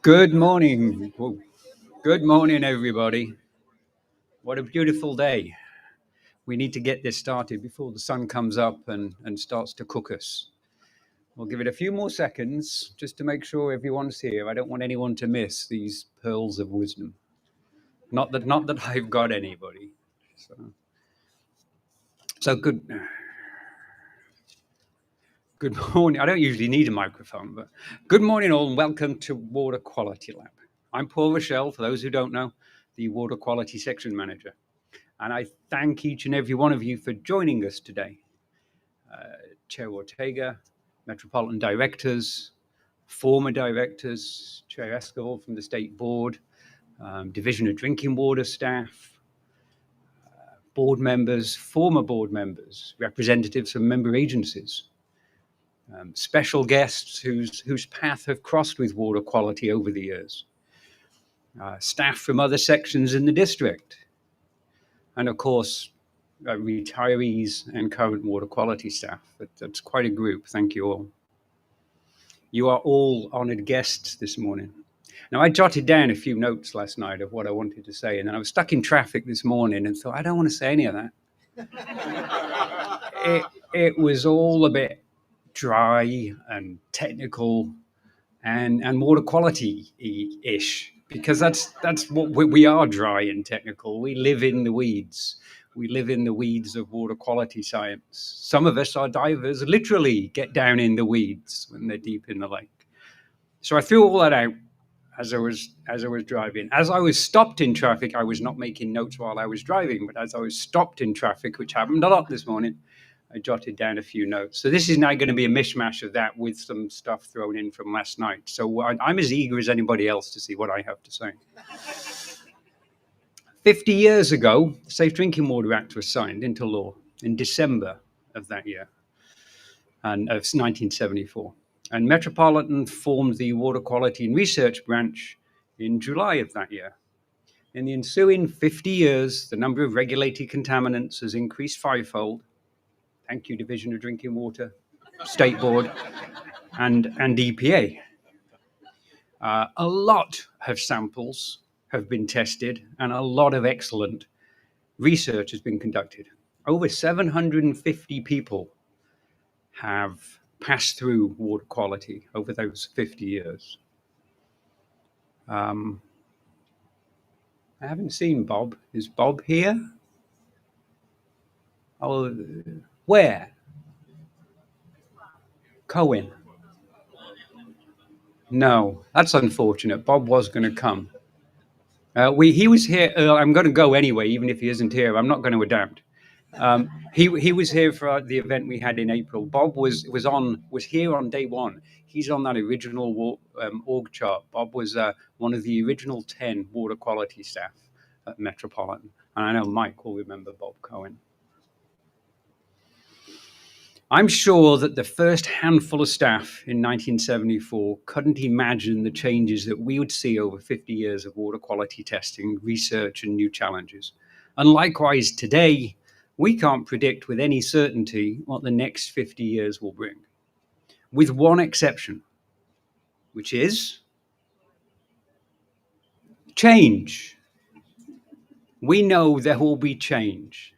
Good morning. Whoa. Good morning, everybody. What a beautiful day. We need to get this started before the sun comes up and starts to cook us. We'll give it a few more seconds just to make sure everyone's here. I don't want anyone to miss these pearls of wisdom. Not that I've got anybody. So good morning. I don't usually need a microphone, but good morning all and welcome to Water Quality Lab. I'm Paul Rochelle, for those who don't know, the Water Quality Section Manager. And I thank each and every one of you for joining us today. Chair Ortega, Metropolitan Directors, former Directors, Chair Escobar from the State Board, Division of Drinking Water staff, board members, former board members, representatives from member agencies, special guests whose path have crossed with water quality over the years, staff from other sections in the district, and of course, retirees and current water quality staff. That's quite a group. Thank you all. You are all honoured guests this morning. Now, I jotted down a few notes last night of what I wanted to say, and then I was stuck in traffic this morning and thought, I don't want to say any of that. It was all a bit dry and technical and water quality-ish, because that's what we are, dry and technical. We live in the weeds. We live in the weeds of water quality science. Some of us, our divers, literally get down in the weeds when they're deep in the lake. So I threw all that out as I was driving. As I was stopped in traffic, I was not making notes while I was driving, but as I was stopped in traffic, which happened a lot this morning, I jotted down a few notes. So this is now going to be a mishmash of that with some stuff thrown in from last night. So I'm as eager as anybody else to see what I have to say. 50 years ago, the Safe Drinking Water Act was signed into law in December of that year, and of 1974. And Metropolitan formed the Water Quality and Research Branch in July of that year. In the ensuing 50 years, the number of regulated contaminants has increased fivefold. Thank you, Division of Drinking Water, State Board, and EPA. A lot of samples have been tested, and a lot of excellent research has been conducted. Over 750 people have passed through water quality over those 50 years. I haven't seen Bob. Is Bob here? Oh, where? Cohen. No, that's unfortunate. Bob was going to come. He was here. I'm going to go anyway, even if he isn't here. I'm not going to adapt. He was here for the event we had in April. Bob was here on day one. He's on that original org chart. Bob was one of the original 10 water quality staff at Metropolitan, and I know Mike will remember Bob Cohen. I'm sure that the first handful of staff in 1974 couldn't imagine the changes that we would see over 50 years of water quality testing, research, and new challenges. And likewise, today, we can't predict with any certainty what the next 50 years will bring, with one exception, which is change. We know there will be change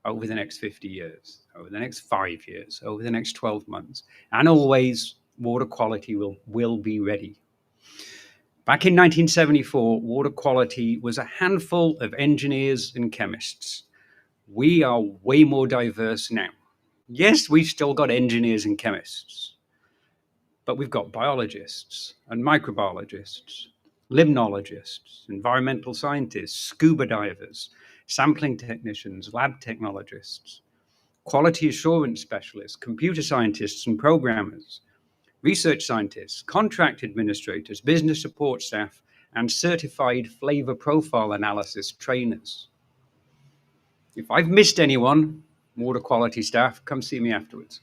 over the next 50 years, over the next 5 years, over the next 12 months. And always, water quality will be ready. Back in 1974, water quality was a handful of engineers and chemists. We are way more diverse now. Yes, we've still got engineers and chemists, but we've got biologists and microbiologists, limnologists, environmental scientists, scuba divers, sampling technicians, lab technologists, quality assurance specialists, computer scientists and programmers, research scientists, contract administrators, business support staff, and certified flavor profile analysis trainers. If I've missed anyone, water quality staff, come see me afterwards.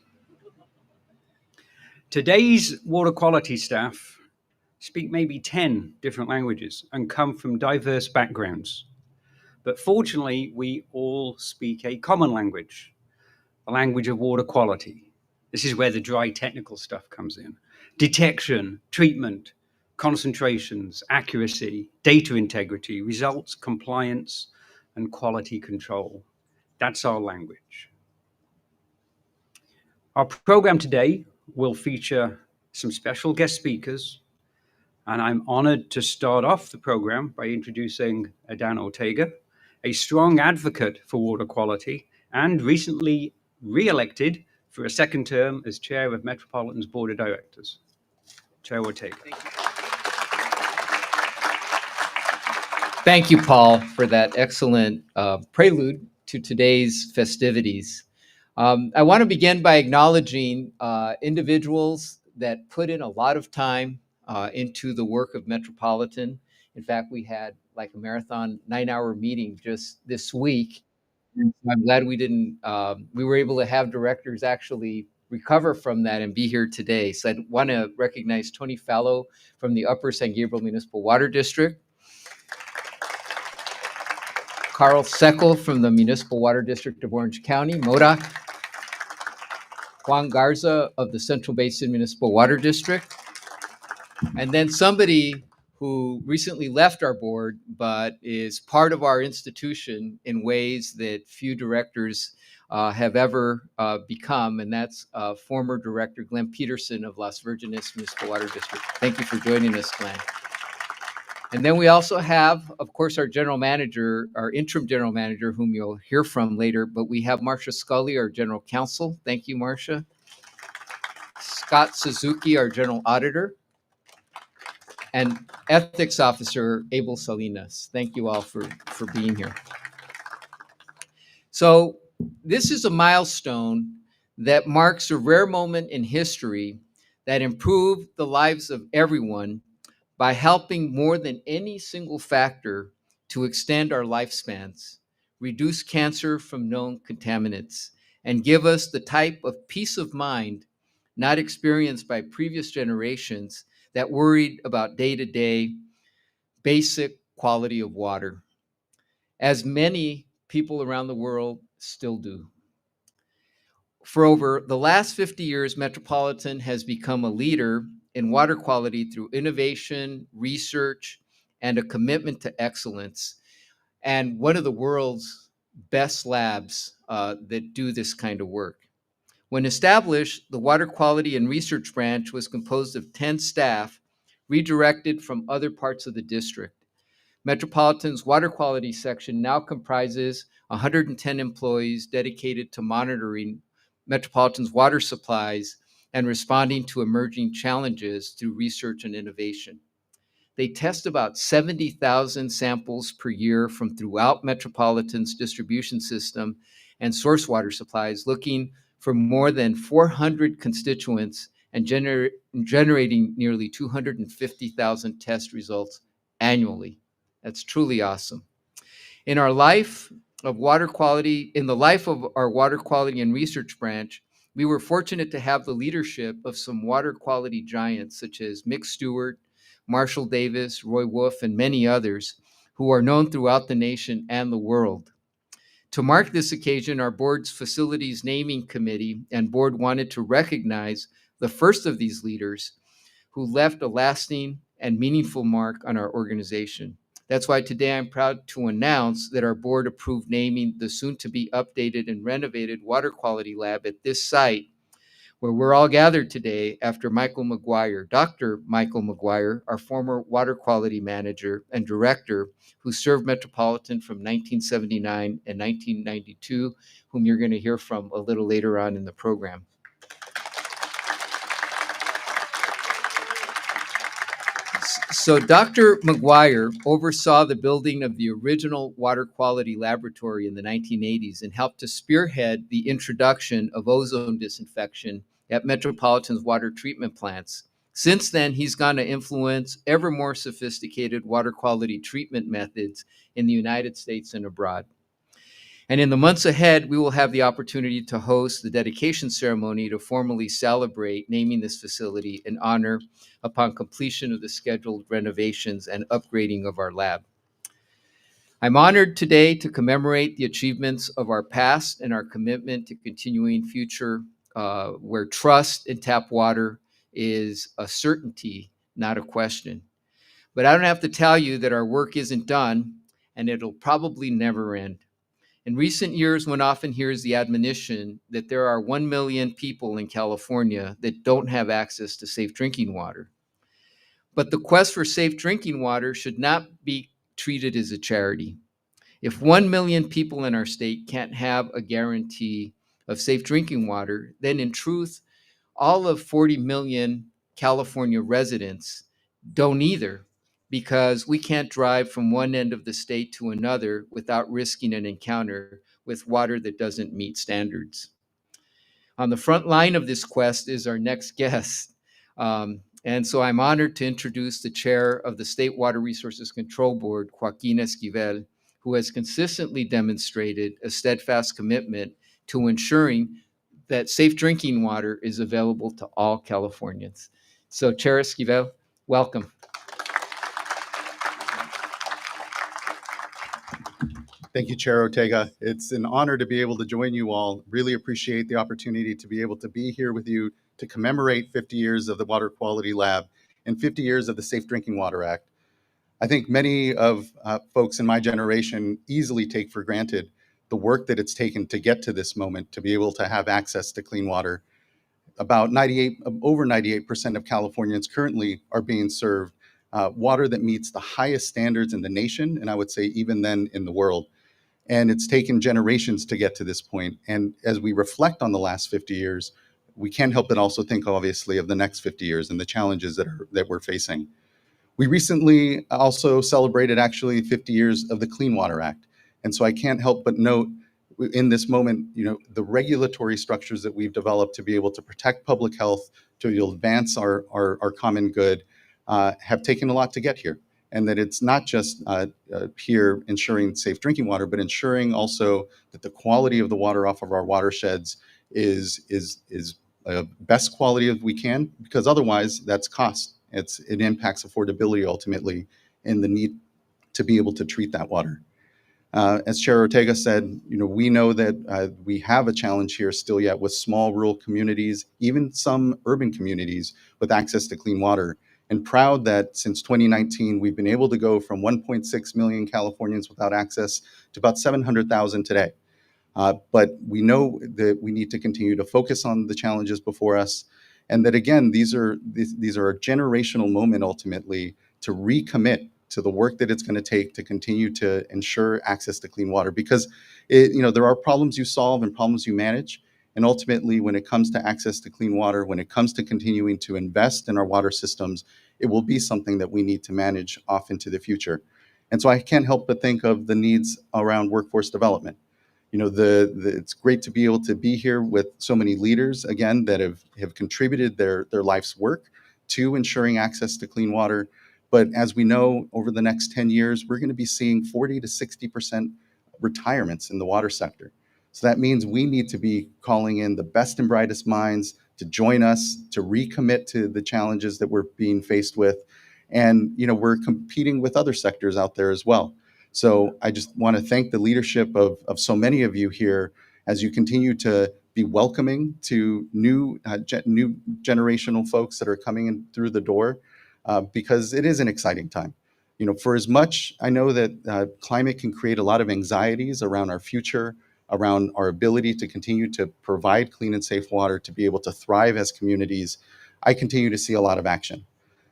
Today's water quality staff speak maybe 10 different languages and come from diverse backgrounds. But fortunately, we all speak a common language, the language of water quality, This is where the dry technical stuff comes in. Detection, treatment, concentrations, accuracy, data integrity, results, compliance, and quality control. That's our language. Our program today will feature some special guest speakers, and I'm honored to start off the program by introducing Dan Ortega, a strong advocate for water quality and recently re-elected for a second term as chair of Metropolitan's Board of Directors. Chair Ortega. Thank you, Paul, for that excellent prelude to today's festivities. I want to begin by acknowledging individuals that put in a lot of time into the work of Metropolitan. In fact, we had like a marathon 9-hour meeting just this week. And so I'm glad we were able to have directors actually recover from that and be here today. So I want to recognize Tony Fallow from the Upper San Gabriel Municipal Water District, Carl Seckel from the Municipal Water District of Orange County, MODOC, Juan Garza of the Central Basin Municipal Water District, and then somebody who recently left our board but is part of our institution in ways that few directors have ever become, and that's former director Glenn Peterson of Las Virgenes Municipal Water District. Thank you for joining us, Glenn. And then we also have, of course, our general manager, our interim general manager, whom you'll hear from later, but we have Marcia Scully, our general counsel. Thank you, Marcia. Scott Suzuki, our general auditor, and ethics officer, Abel Salinas. Thank you all for being here. So this is a milestone that marks a rare moment in history that improved the lives of everyone by helping more than any single factor to extend our lifespans, reduce cancer from known contaminants, and give us the type of peace of mind not experienced by previous generations that worried about day-to-day basic quality of water, as many people around the world still do. For over the last 50 years, Metropolitan has become a leader in water quality through innovation, research, and a commitment to excellence, and one of the world's best labs that do this kind of work. When established, the Water Quality and Research Branch was composed of 10 staff redirected from other parts of the district. Metropolitan's Water Quality section now comprises 110 employees dedicated to monitoring Metropolitan's water supplies and responding to emerging challenges through research and innovation. They test about 70,000 samples per year from throughout Metropolitan's distribution system and source water supplies, looking for more than 400 constituents and generating nearly 250,000 test results annually. That's truly awesome. In the life of our Water Quality and Research Branch, we were fortunate to have the leadership of some water quality giants such as Mick Stewart, Marshall Davis, Roy Wolf, and many others who are known throughout the nation and the world. To mark this occasion, our board's facilities naming committee and board wanted to recognize the first of these leaders who left a lasting and meaningful mark on our organization. That's why today I'm proud to announce that our board approved naming the soon-to-be updated and renovated water quality lab at this site, where we're all gathered today after Michael McGuire, Dr. Michael McGuire, our former water quality manager and director, who served Metropolitan from 1979 and 1992, whom you're going to hear from a little later on in the program. So Dr. McGuire oversaw the building of the original water quality laboratory in the 1980s and helped to spearhead the introduction of ozone disinfection at Metropolitan's water treatment plants. Since then, he's gone to influence ever more sophisticated water quality treatment methods in the United States and abroad. And in the months ahead, we will have the opportunity to host the dedication ceremony to formally celebrate naming this facility in honor upon completion of the scheduled renovations and upgrading of our lab. I'm honored today to commemorate the achievements of our past and our commitment to continuing future where trust in tap water is a certainty, not a question. But I don't have to tell you that our work isn't done, and it'll probably never end. In recent years, one often hears the admonition that there are 1 million people in California that don't have access to safe drinking water. But the quest for safe drinking water should not be treated as a charity. If 1 million people in our state can't have a guarantee of safe drinking water, then in truth, all of 40 million California residents don't either, because we can't drive from one end of the state to another without risking an encounter with water that doesn't meet standards. On the front line of this quest is our next guest. And so I'm honored to introduce the chair of the State Water Resources Control Board, Joaquin Esquivel, who has consistently demonstrated a steadfast commitment to ensuring that safe drinking water is available to all Californians. So, Chair Esquivel, welcome. Thank you, Chair Ortega. It's an honor to be able to join you all. Really appreciate the opportunity to be able to be here with you to commemorate 50 years of the Water Quality Lab and 50 years of the Safe Drinking Water Act. I think many of folks in my generation easily take for granted the work that it's taken to get to this moment, to be able to have access to clean water. Over 98% of Californians currently are being served water that meets the highest standards in the nation, and I would say even then in the world. And it's taken generations to get to this point. And as we reflect on the last 50 years, we can't help but also think, obviously, of the next 50 years and the challenges that we're facing. We recently also celebrated actually 50 years of the Clean Water Act. And so I can't help but note in this moment, the regulatory structures that we've developed to be able to protect public health, to advance our common good, have taken a lot to get here. And that it's not just here ensuring safe drinking water, but ensuring also that the quality of the water off of our watersheds is best quality as we can, because otherwise that's cost. It impacts affordability ultimately and the need to be able to treat that water. As Chair Ortega said, we know that we have a challenge here still yet with small rural communities, even some urban communities with access to clean water. And proud that since 2019, we've been able to go from 1.6 million Californians without access to about 700,000 today. But we know that we need to continue to focus on the challenges before us, and that again, these are a generational moment ultimately to recommit to the work that it's going to take to continue to ensure access to clean water. Because there are problems you solve and problems you manage. And ultimately, when it comes to access to clean water, when it comes to continuing to invest in our water systems, it will be something that we need to manage off into the future. And so I can't help but think of the needs around workforce development. It's great to be able to be here with so many leaders, again, that have contributed their life's work to ensuring access to clean water. But as we know, over the next 10 years, we're going to be seeing 40 to 60% retirements in the water sector. So that means we need to be calling in the best and brightest minds to join us, to recommit to the challenges that we're being faced with. And, we're competing with other sectors out there as well. So I just want to thank the leadership of so many of you here as you continue to be welcoming to new generational folks that are coming in through the door, because it is an exciting time. For as much I know that climate can create a lot of anxieties around our future, around our ability to continue to provide clean and safe water, to be able to thrive as communities, I continue to see a lot of action.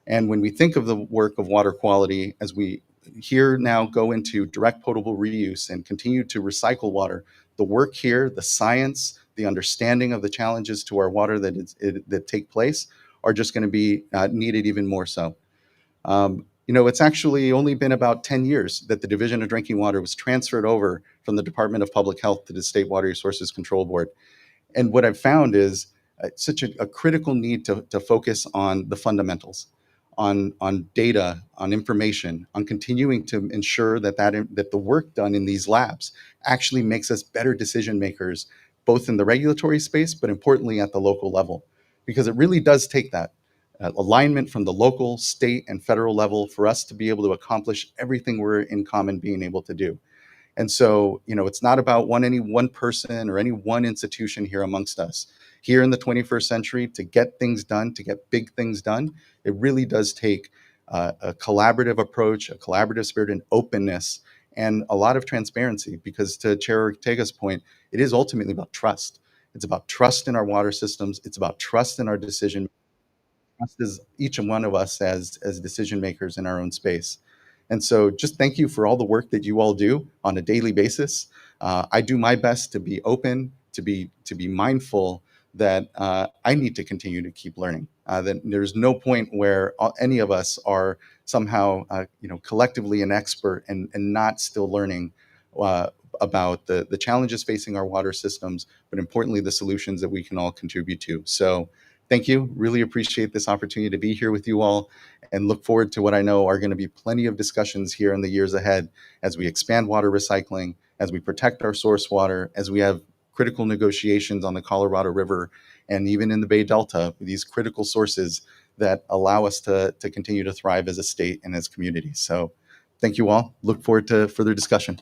And when we think of the work of water quality, as we here now go into direct potable reuse and continue to recycle water, the work here, the science, the understanding of the challenges to our water that take place are just going to be needed even more so. It's actually only been about 10 years that the Division of Drinking Water was transferred over from the Department of Public Health to the State Water Resources Control Board. And what I've found is such a critical need to focus on the fundamentals, on data, on information, on continuing to ensure that the work done in these labs actually makes us better decision makers, both in the regulatory space, but importantly at the local level. Because it really does take that alignment from the local, state, and federal level for us to be able to accomplish everything we're in common being able to do. And so, it's not about any one person or any one institution here amongst us. here in the 21st century, to get things done, to get big things done, it really does take a collaborative approach, a collaborative spirit, and openness, and a lot of transparency, because to Chair Ortega's point, it is ultimately about trust. It's about trust in our water systems. It's about trust in our decision, trust as each one of us as decision makers in our own space. And so just thank you for all the work that you all do on a daily basis. I do my best to be open, to be mindful that I need to continue to keep learning. That there's no point where any of us are somehow, collectively an expert and not still learning about the challenges facing our water systems, but importantly, the solutions that we can all contribute to. So thank you. Really appreciate this opportunity to be here with you all, and look forward to what I know are going to be plenty of discussions here in the years ahead as we expand water recycling, as we protect our source water, as we have critical negotiations on the Colorado River and even in the Bay Delta, these critical sources that allow us to continue to thrive as a state and as communities. So thank you all. Look forward to further discussion.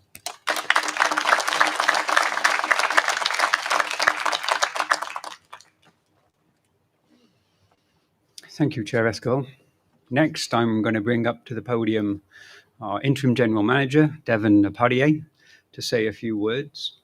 Thank you, Chair Escol. Next, I'm going to bring up to the podium our Interim General Manager, Devon Aparier, to say a few words.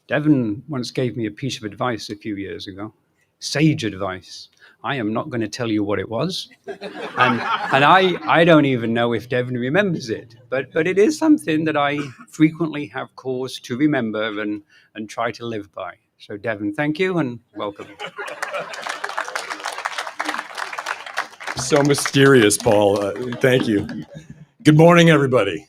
Devon once gave me a piece of advice a few years ago, sage advice. I am not going to tell you what it was. And I don't even know if Devon remembers it, but it is something that I frequently have cause to remember and try to live by. So Devon, thank you and welcome. So mysterious, Paul. Thank you. Good morning, everybody.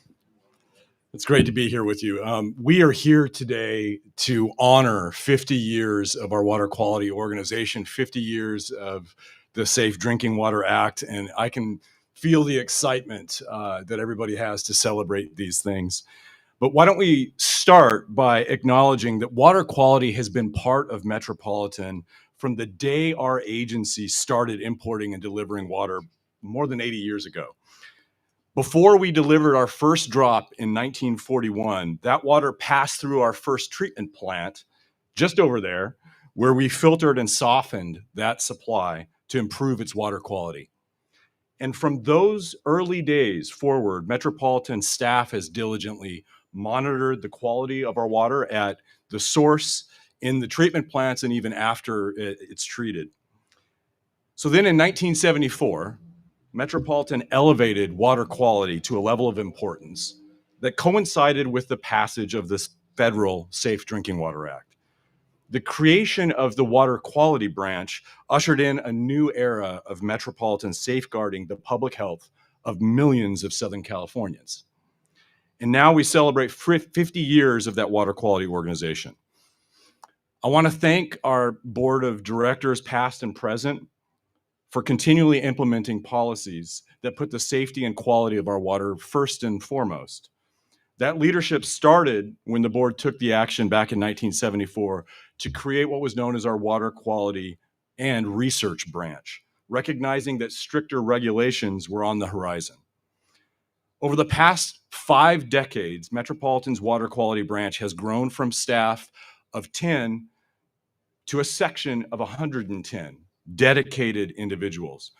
It's great to be here with you. We are here today to honor 50 years of our water quality organization, 50 years of the Safe Drinking Water Act, and I can feel the excitement that everybody has to celebrate these things. But why don't we start by acknowledging that water quality has been part of Metropolitan from the day our agency started importing and delivering water more than 80 years ago. Before we delivered our first drop in 1941, that water passed through our first treatment plant just over there, where we filtered and softened that supply to improve its water quality. And from those early days forward, Metropolitan staff has diligently monitored the quality of our water at the source, in the treatment plants, and even after it's treated. So then in 1974, Metropolitan elevated water quality to a level of importance that coincided with the passage of this federal Safe Drinking Water Act. The creation of the Water Quality Branch ushered in a new era of Metropolitan safeguarding the public health of millions of Southern Californians. And now we celebrate 50 years of that water quality organization. I want to thank our board of directors, past and present, for continually implementing policies that put the safety and quality of our water first and foremost. That leadership started when the board took the action back in 1974 to create what was known as our Water Quality and Research Branch, recognizing that stricter regulations were on the horizon. Over the past 5 decades, Metropolitan's Water Quality Branch has grown from staff of 10 to a section of 110 dedicated individuals.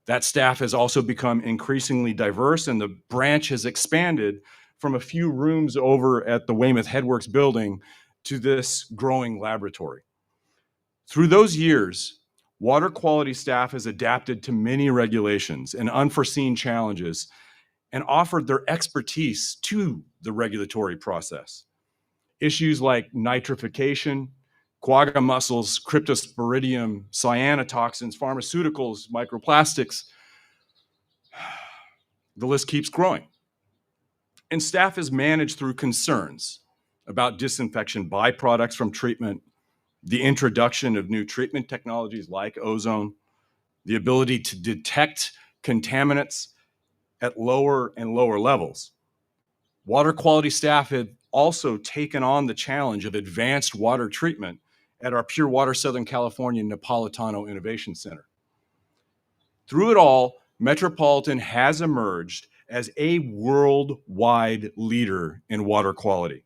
That staff has also become increasingly diverse, and the branch has expanded from a few rooms over at the Weymouth Headworks building to this growing laboratory. Through those years, water quality staff has adapted to many regulations and unforeseen challenges and offered their expertise to the regulatory process. Issues like nitrification, quagga mussels, cryptosporidium, cyanotoxins, pharmaceuticals, microplastics, the list keeps growing. And staff is managed through concerns about disinfection byproducts from treatment, the introduction of new treatment technologies like ozone, the ability to detect contaminants at lower and lower levels. Water quality staff have also taken on the challenge of advanced water treatment at our Pure Water Southern California Napolitano Innovation Center. Through it all, Metropolitan has emerged as a worldwide leader in water quality.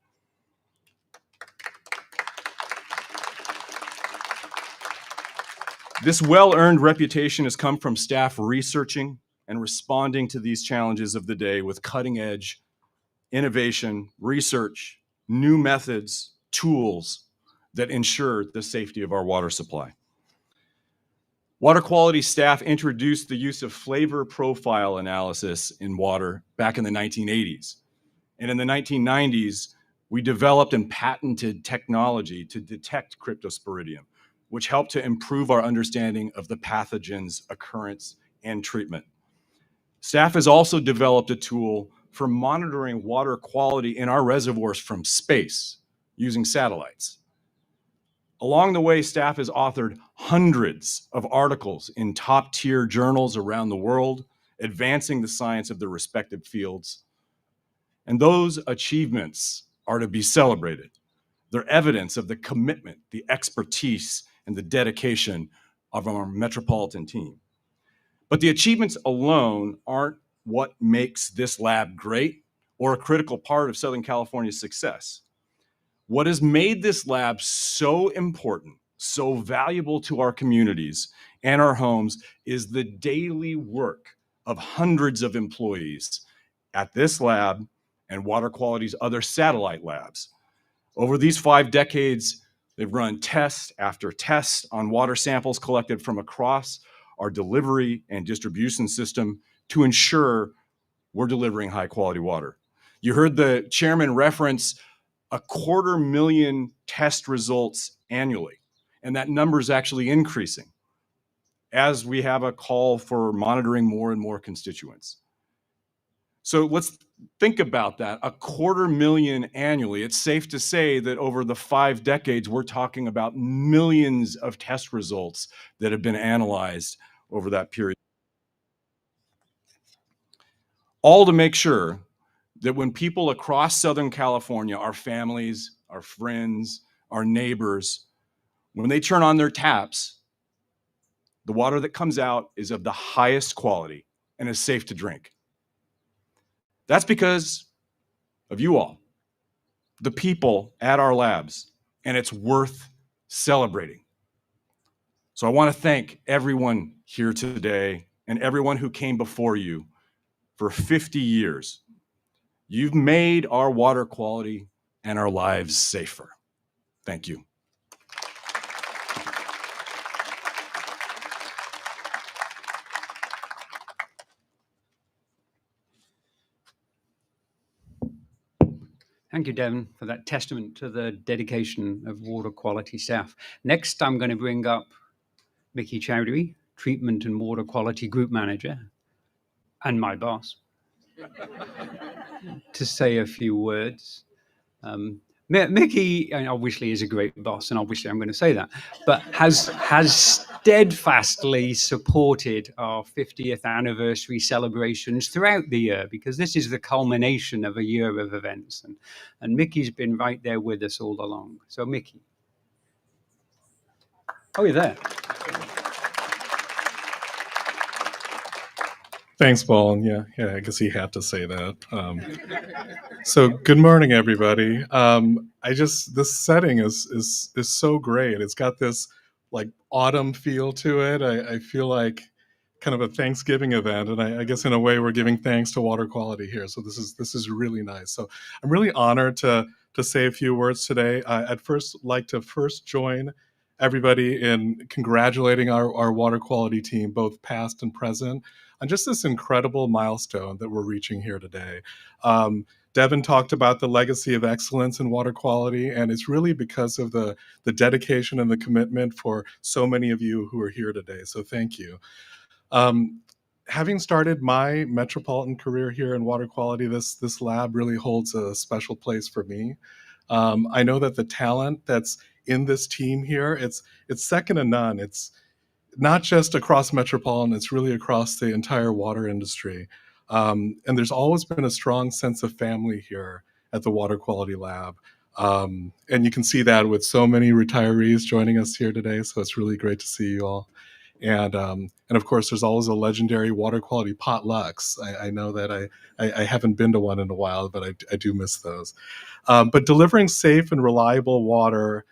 This well-earned reputation has come from staff researching and responding to these challenges of the day with cutting-edge innovation, research, new methods, tools that ensure the safety of our water supply. Water quality staff introduced the use of flavor profile analysis in water back in the 1980s. And in the 1990s, we developed and patented technology to detect cryptosporidium, which helped to improve our understanding of the pathogen's occurrence and treatment. Staff has also developed a tool for monitoring water quality in our reservoirs from space using satellites. Along the way, staff has authored hundreds of articles in top-tier journals around the world, advancing the science of their respective fields. And those achievements are to be celebrated. They're evidence of the commitment, the expertise, and the dedication of our Metropolitan team. But the achievements alone aren't what makes this lab great or a critical part of Southern California's success. What has made this lab so important, so valuable to our communities and our homes is the daily work of hundreds of employees at this lab and water quality's other satellite labs. Over these 5 decades, they've run test after test on water samples collected from across our delivery and distribution system to ensure we're delivering high quality water. You heard the chairman reference 250,000 test results annually, and that number is actually increasing as we have a call for monitoring more and more constituents. So let's think about that, 250,000 annually. It's safe to say that over the 5 decades, we're talking about millions of test results that have been analyzed over that period. All to make sure that when people across Southern California, our families, our friends, our neighbors, when they turn on their taps, the water that comes out is of the highest quality and is safe to drink. That's because of you all, the people at our labs, and it's worth celebrating. So I want to thank everyone here today and everyone who came before you for 50 years. You've made our water quality and our lives safer. Thank you. Thank you, Devon, for that testament to the dedication of water quality staff. Next, I'm going to bring up Mickey Chowdhury, Treatment and Water Quality Group Manager, and my boss, to say a few words. Mickey obviously is a great boss, and obviously I'm going to say that, but has steadfastly supported our 50th anniversary celebrations throughout the year, because this is the culmination of a year of events, and Mickey's been right there with us all along. So Mickey. Oh, you're there. Thanks, Paul. Yeah, I guess he had to say that. So good morning, everybody. This setting is so great. It's got this like autumn feel to it. I feel like kind of a Thanksgiving event, and I guess in a way we're giving thanks to water quality here. So this is really nice. So I'm really honored to say a few words today. I'd first like to join everybody in congratulating our water quality team, both past and present, on just this incredible milestone that we're reaching here today. Devon talked about the legacy of excellence in water quality, and it's really because of the dedication and the commitment for so many of you who are here today. So thank you. Having started my metropolitan career here in water quality, this lab really holds a special place for me. I know that the talent that's in this team here, it's second to none. It's not just across Metropolitan, it's really across the entire water industry. And there's always been a strong sense of family here at the Water Quality Lab. And you can see that with so many retirees joining us here today. So it's really great to see you all. And of course, there's always a legendary water quality potlucks. I know that I haven't been to one in a while, but I do miss those. But delivering safe and reliable water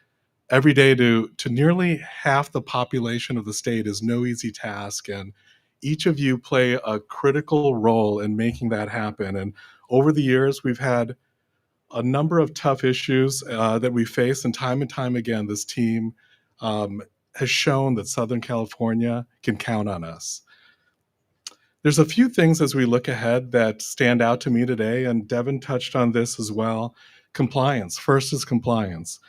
every day to nearly half the population of the state is no easy task, and each of you play a critical role in making that happen. And over the years, we've had a number of tough issues that we face, and time again, this team has shown that Southern California can count on us. There's a few things as we look ahead that stand out to me today, and Devin touched on this as well. Compliance. First is compliance.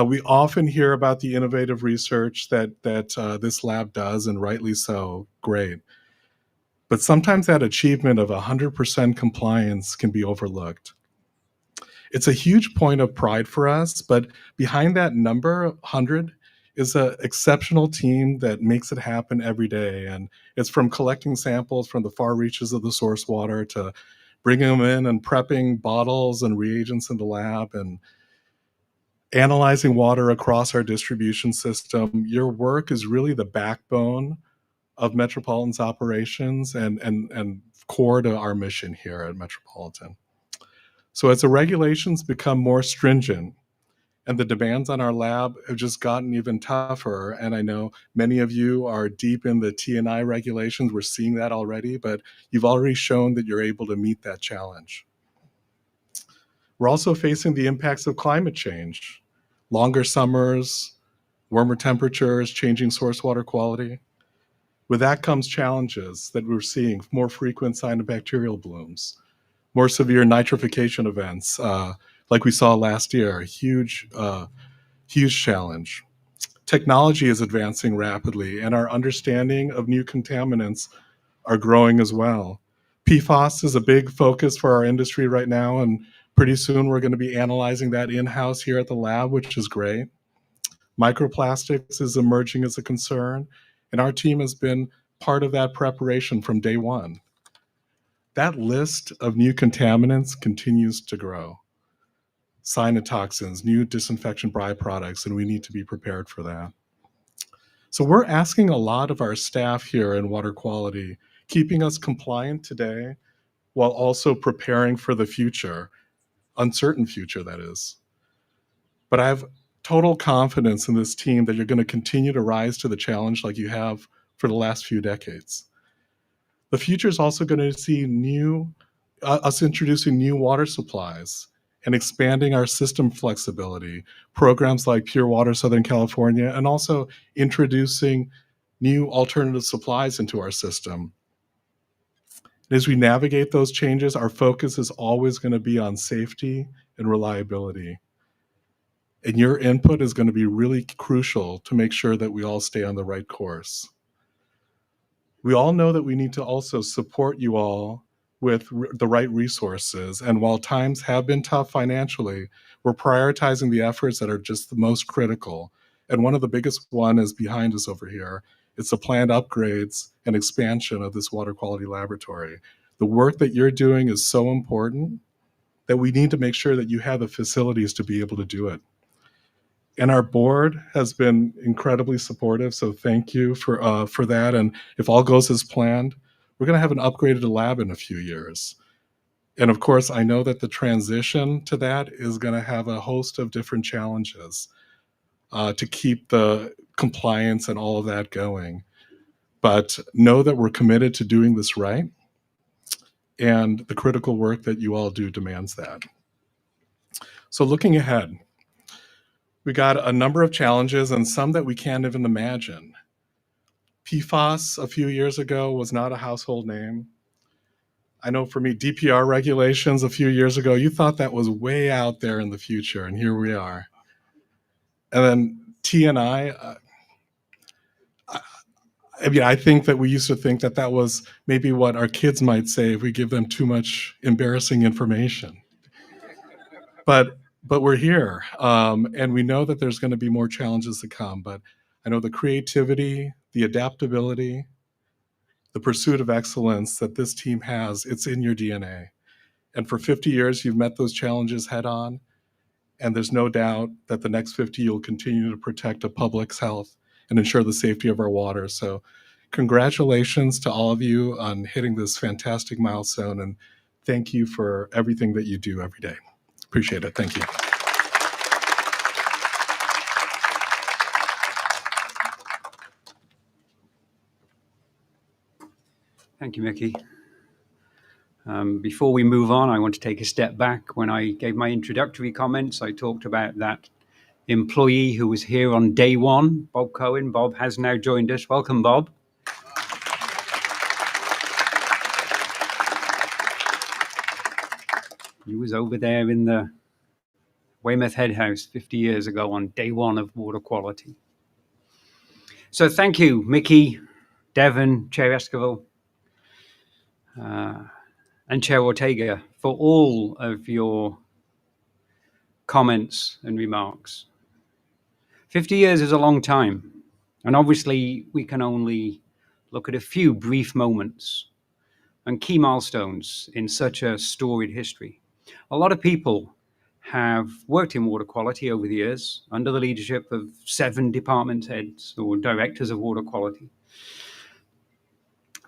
We often hear about the innovative research that this lab does, and rightly so. Great. But sometimes that achievement of 100% compliance can be overlooked. It's a huge point of pride for us, but behind that number, 100, is an exceptional team that makes it happen every day. And it's from collecting samples from the far reaches of the source water to bringing them in and prepping bottles and reagents in the lab and analyzing water across our distribution system. Your work is really the backbone of Metropolitan's operations and core to our mission here at Metropolitan. So as the regulations become more stringent and the demands on our lab have just gotten even tougher, and I know many of you are deep in the T&I regulations, we're seeing that already, but you've already shown that you're able to meet that challenge. We're also facing the impacts of climate change, longer summers, warmer temperatures, changing source water quality. With that comes challenges that we're seeing, more frequent cyanobacterial blooms, more severe nitrification events, like we saw last year, a huge challenge. Technology is advancing rapidly, and our understanding of new contaminants are growing as well. PFAS is a big focus for our industry right now, and pretty soon we're going to be analyzing that in-house here at the lab, which is great. Microplastics is emerging as a concern, and our team has been part of that preparation from day one. That list of new contaminants continues to grow. Cyanotoxins, new disinfection byproducts, and we need to be prepared for that. So we're asking a lot of our staff here in water quality, keeping us compliant today while also preparing for the future, uncertain future that is. But I have total confidence in this team that you're going to continue to rise to the challenge like you have for the last few decades. The future is also going to see us introducing new water supplies and expanding our system flexibility, programs like Pure Water Southern California, and also introducing new alternative supplies into our system. As we navigate those changes, our focus is always going to be on safety and reliability. And your input is going to be really crucial to make sure that we all stay on the right course. We all know that we need to also support you all with the right resources. And while times have been tough financially, we're prioritizing the efforts that are just the most critical. And one of the biggest one is behind us over here. It's the planned upgrades and expansion of this water quality laboratory. The work that you're doing is so important that we need to make sure that you have the facilities to be able to do it. And our board has been incredibly supportive, so thank you for that. And if all goes as planned, we're going to have an upgraded lab in a few years. And of course, I know that the transition to that is going to have a host of different challenges to keep the compliance and all of that going. But know that we're committed to doing this right, and the critical work that you all do demands that. So looking ahead, we got a number of challenges and some that we can't even imagine. PFAS a few years ago was not a household name. I know for me, DPR regulations a few years ago, you thought that was way out there in the future, and here we are. And then T&I, I mean, I think that we used to think that that was maybe what our kids might say if we give them too much embarrassing information. But we're here, and we know that there's going to be more challenges to come. But I know the creativity, the adaptability, the pursuit of excellence that this team has, it's in your DNA. And for 50 years, you've met those challenges head on. And there's no doubt that the next 50, you'll continue to protect the public's health and ensure the safety of our water. So congratulations to all of you on hitting this fantastic milestone. And thank you for everything that you do every day. Appreciate it. Thank you. Thank you, Mickey. Before we move on, I want to take a step back. When I gave my introductory comments, I talked about that employee who was here on day one, Bob Cohen. Bob has now joined us. Welcome, Bob. He was over there in the Weymouth Head House 50 years ago on day one of water quality. So thank you, Mickey, Devon, Chair Esquivel, and Chair Ortega for all of your comments and remarks. 50 years is a long time, and obviously we can only look at a few brief moments and key milestones in such a storied history. A lot of people have worked in water quality over the years under the leadership of 7 department heads or directors of water quality.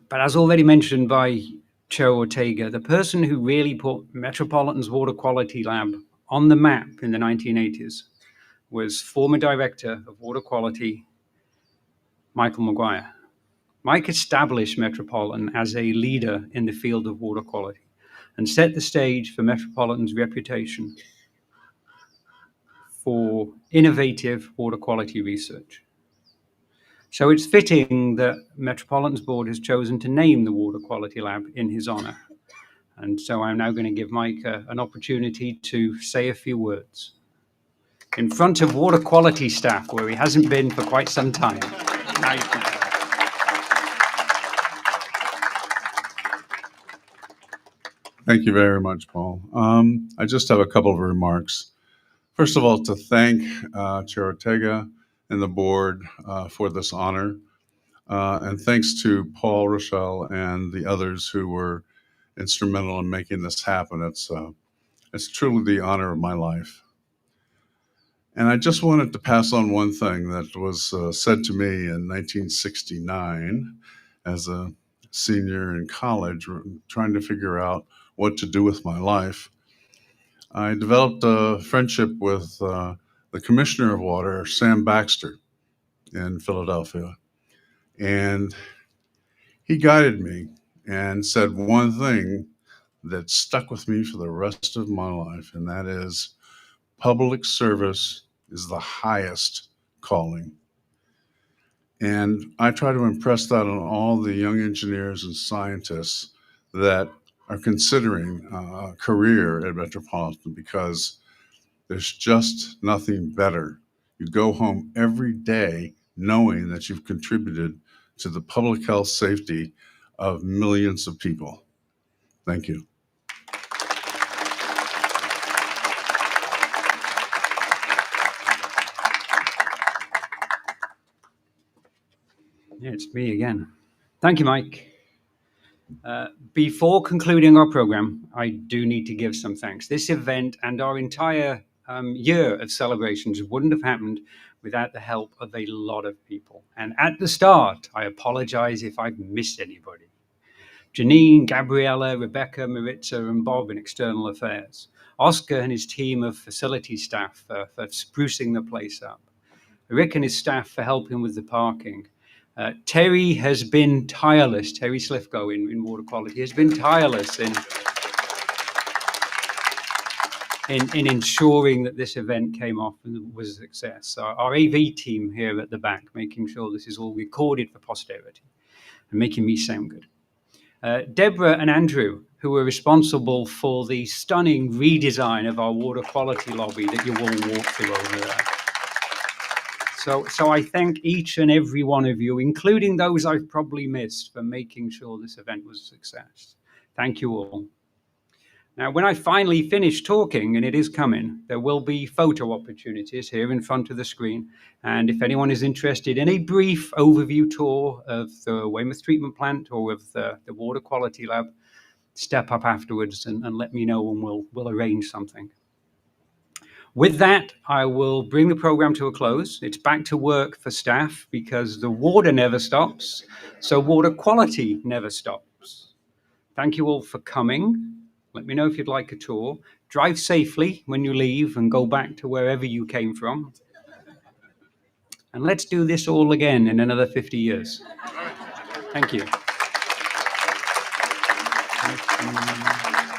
But as already mentioned by Chair Ortega, the person who really put Metropolitan's Water Quality Lab on the map in the 1980s was former Director of Water Quality, Michael Maguire. Mike established Metropolitan as a leader in the field of water quality and set the stage for Metropolitan's reputation for innovative water quality research. So it's fitting that Metropolitan's board has chosen to name the Water Quality Lab in his honor. And so I'm now going to give Mike an opportunity to say a few words in front of water quality staff, where he hasn't been for quite some time. Thank you very much, Paul. I just have a couple of remarks. First of all, to thank Chair Ortega and the board for this honor. And thanks to Paul, Rochelle, and the others who were instrumental in making this happen. It's truly the honor of my life. And I just wanted to pass on one thing that was said to me in 1969 as a senior in college, trying to figure out what to do with my life. I developed a friendship with the Commissioner of Water, Sam Baxter, in Philadelphia. And he guided me and said one thing that stuck with me for the rest of my life, and that is public service is the highest calling. And I try to impress that on all the young engineers and scientists that are considering a career at Metropolitan, because there's just nothing better. You go home every day knowing that you've contributed to the public health safety of millions of people. Thank you. Yeah, it's me again. Thank you, Mike. Before concluding our program, I do need to give some thanks. This event and our entire year of celebrations wouldn't have happened without the help of a lot of people. And at the start, I apologize if I've missed anybody. Janine, Gabriella, Rebecca, Maritza, and Bob in External Affairs. Oscar and his team of facility staff for sprucing the place up. Rick and his staff for helping with the parking. Terry has been tireless. Terry Slifko in water quality has been tireless in ensuring that this event came off and was a success. Our AV team here at the back, making sure this is all recorded for posterity and making me sound good. Deborah and Andrew, who were responsible for the stunning redesign of our water quality lobby that you all walked through over there. So I thank each and every one of you, including those I've probably missed, for making sure this event was a success. Thank you all. Now, when I finally finish talking, and it is coming, there will be photo opportunities here in front of the screen. And if anyone is interested in a brief overview tour of the Weymouth Treatment Plant or of the Water Quality Lab, step up afterwards and let me know, and we'll arrange something. With that, I will bring the program to a close. It's back to work for staff because the water never stops, so water quality never stops. Thank you all for coming. Let me know if you'd like a tour. Drive safely when you leave and go back to wherever you came from. And let's do this all again in another 50 years. Thank you. Thank you.